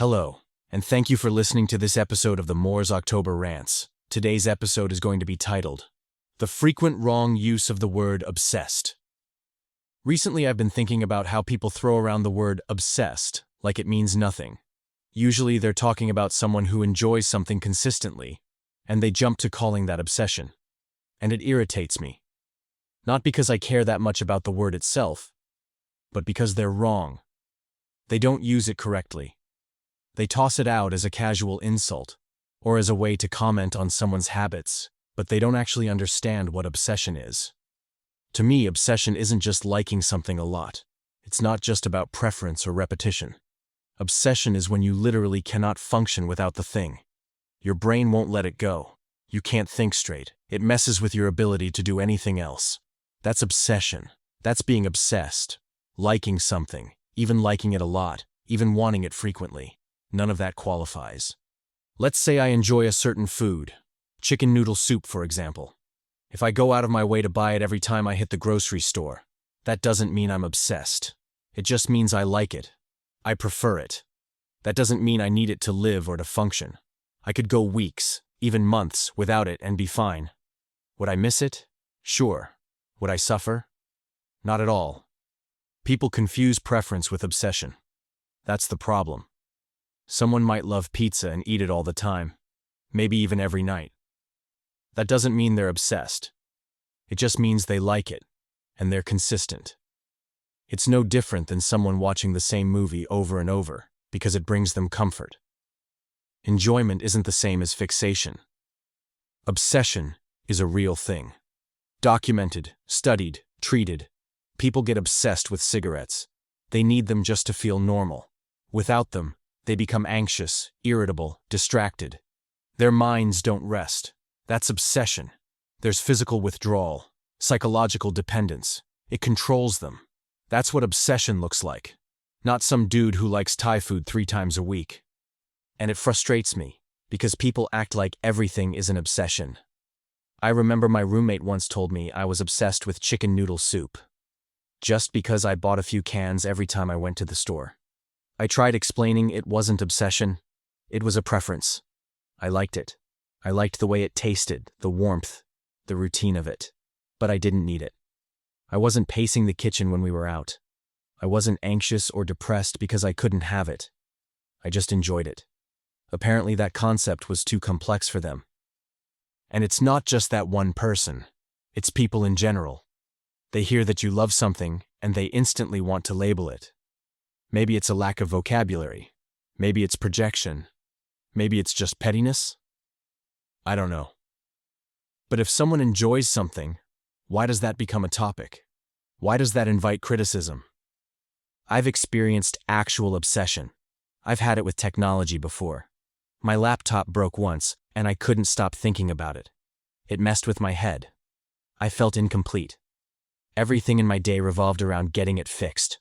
Hello, and thank you for listening to this episode of the Moore's October Rants. Today's episode is going to be titled, The Frequent Wrong Use of the Word Obsessed. Recently I've been thinking about how people throw around the word obsessed like it means nothing. Usually they're talking about someone who enjoys something consistently, and they jump to calling that obsession. And it irritates me. Not because I care that much about the word itself, but because they're wrong. They don't use it correctly. They toss it out as a casual insult, or as a way to comment on someone's habits, but they don't actually understand what obsession is. To me, obsession isn't just liking something a lot. It's not just about preference or repetition. Obsession is when you literally cannot function without the thing. Your brain won't let it go. You can't think straight. It messes with your ability to do anything else. That's obsession. That's being obsessed. Liking something, even liking it a lot, even wanting it frequently. None of that qualifies. Let's say I enjoy a certain food, chicken noodle soup for example. If I go out of my way to buy it every time I hit the grocery store, that doesn't mean I'm obsessed. It just means I like it. I prefer it. That doesn't mean I need it to live or to function. I could go weeks, even months, without it and be fine. Would I miss it? Sure. Would I suffer? Not at all. People confuse preference with obsession. That's the problem. Someone might love pizza and eat it all the time, maybe even every night. That doesn't mean they're obsessed. It just means they like it, and they're consistent. It's no different than someone watching the same movie over and over because it brings them comfort. Enjoyment isn't the same as fixation. Obsession is a real thing. Documented, studied, treated. People get obsessed with cigarettes. They need them just to feel normal. Without them, they become anxious, irritable, distracted. Their minds don't rest. That's obsession. There's physical withdrawal, psychological dependence. It controls them. That's what obsession looks like. Not some dude who likes Thai food 3 times a week. And it frustrates me, because people act like everything is an obsession. I remember my roommate once told me I was obsessed with chicken noodle soup. Just because I bought a few cans every time I went to the store. I tried explaining it wasn't obsession. It was a preference. I liked it. I liked the way it tasted, the warmth, the routine of it. But I didn't need it. I wasn't pacing the kitchen when we were out. I wasn't anxious or depressed because I couldn't have it. I just enjoyed it. Apparently that concept was too complex for them. And it's not just that one person. It's people in general. They hear that you love something, and they instantly want to label it. Maybe it's a lack of vocabulary. Maybe it's projection. Maybe it's just pettiness. I don't know. But if someone enjoys something, why does that become a topic? Why does that invite criticism? I've experienced actual obsession. I've had it with technology before. My laptop broke once, and I couldn't stop thinking about it. It messed with my head. I felt incomplete. Everything in my day revolved around getting it fixed.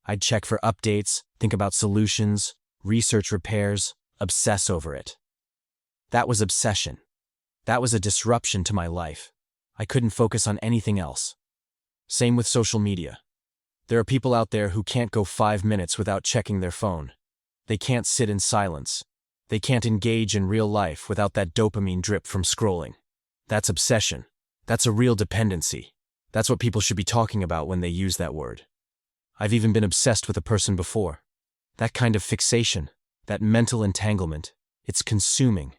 I'd check for updates, think about solutions, research repairs, obsess over it. That was obsession. That was a disruption to my life. I couldn't focus on anything else. Same with social media. There are people out there who can't go 5 minutes without checking their phone. They can't sit in silence. They can't engage in real life without that dopamine drip from scrolling. That's obsession. That's a real dependency. That's what people should be talking about when they use that word. I've even been obsessed with a person before. That kind of fixation, that mental entanglement, it's consuming.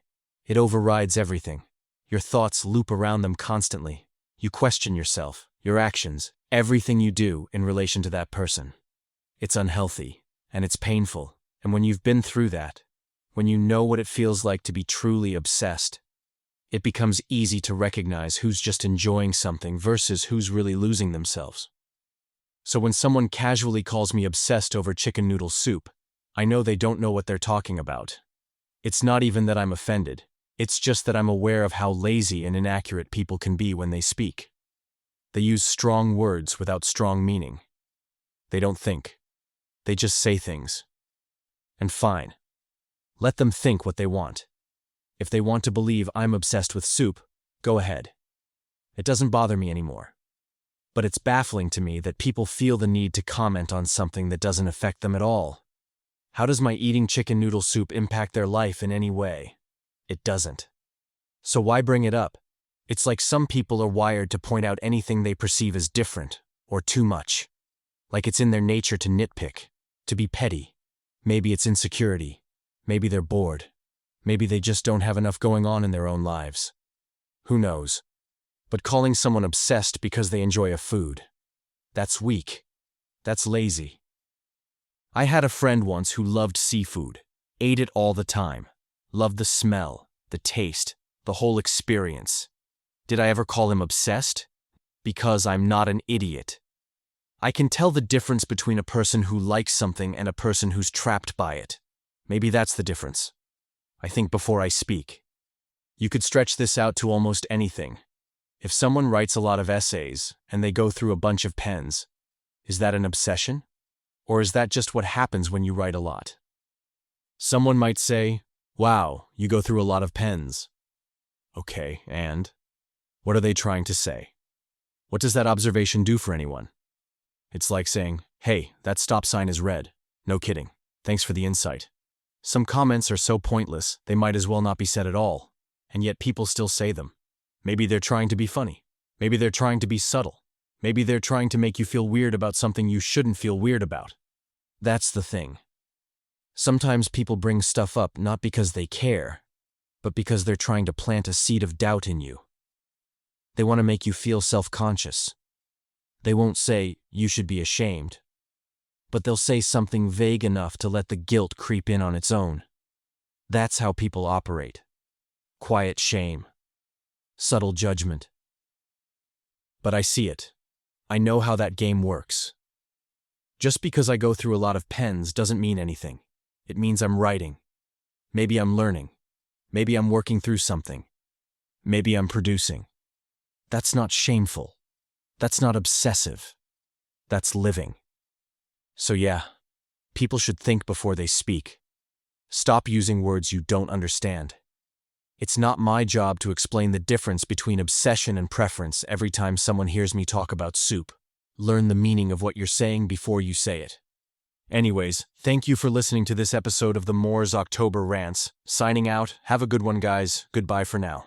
It overrides everything. Your thoughts loop around them constantly. You question yourself, your actions, everything you do in relation to that person. It's unhealthy, and it's painful, and when you've been through that, when you know what it feels like to be truly obsessed, it becomes easy to recognize who's just enjoying something versus who's really losing themselves. So when someone casually calls me obsessed over chicken noodle soup, I know they don't know what they're talking about. It's not even that I'm offended. It's just that I'm aware of how lazy and inaccurate people can be when they speak. They use strong words without strong meaning. They don't think. They just say things. And fine. Let them think what they want. If they want to believe I'm obsessed with soup, go ahead. It doesn't bother me anymore. But it's baffling to me that people feel the need to comment on something that doesn't affect them at all. How does my eating chicken noodle soup impact their life in any way? It doesn't. So why bring it up? It's like some people are wired to point out anything they perceive as different, or too much. Like it's in their nature to nitpick, to be petty. Maybe it's insecurity. Maybe they're bored. Maybe they just don't have enough going on in their own lives. Who knows? But calling someone obsessed because they enjoy a food, that's weak. That's lazy. I had a friend once who loved seafood, ate it all the time, loved the smell, the taste, the whole experience. Did I ever call him obsessed? Because I'm not an idiot. I can tell the difference between a person who likes something and a person who's trapped by it. Maybe that's the difference. I think before I speak. You could stretch this out to almost anything. If someone writes a lot of essays and they go through a bunch of pens, is that an obsession? Or is that just what happens when you write a lot? Someone might say, "Wow, you go through a lot of pens." Okay, and? What are they trying to say? What does that observation do for anyone? It's like saying, "Hey, that stop sign is red." No kidding. Thanks for the insight. Some comments are so pointless, they might as well not be said at all. And yet people still say them. Maybe they're trying to be funny. Maybe they're trying to be subtle. Maybe they're trying to make you feel weird about something you shouldn't feel weird about. That's the thing. Sometimes people bring stuff up not because they care, but because they're trying to plant a seed of doubt in you. They want to make you feel self-conscious. They won't say, "You should be ashamed," but they'll say something vague enough to let the guilt creep in on its own. That's how people operate. Quiet shame. Subtle judgment. But I see it. I know how that game works. Just because I go through a lot of pens doesn't mean anything. It means I'm writing. Maybe I'm learning. Maybe I'm working through something. Maybe I'm producing. That's not shameful. That's not obsessive. That's living. So yeah, people should think before they speak. Stop using words you don't understand. It's not my job to explain the difference between obsession and preference every time someone hears me talk about soup. Learn the meaning of what you're saying before you say it. Anyways, thank you for listening to this episode of the Moore's October Rants. Signing out. Have a good one, guys. Goodbye for now.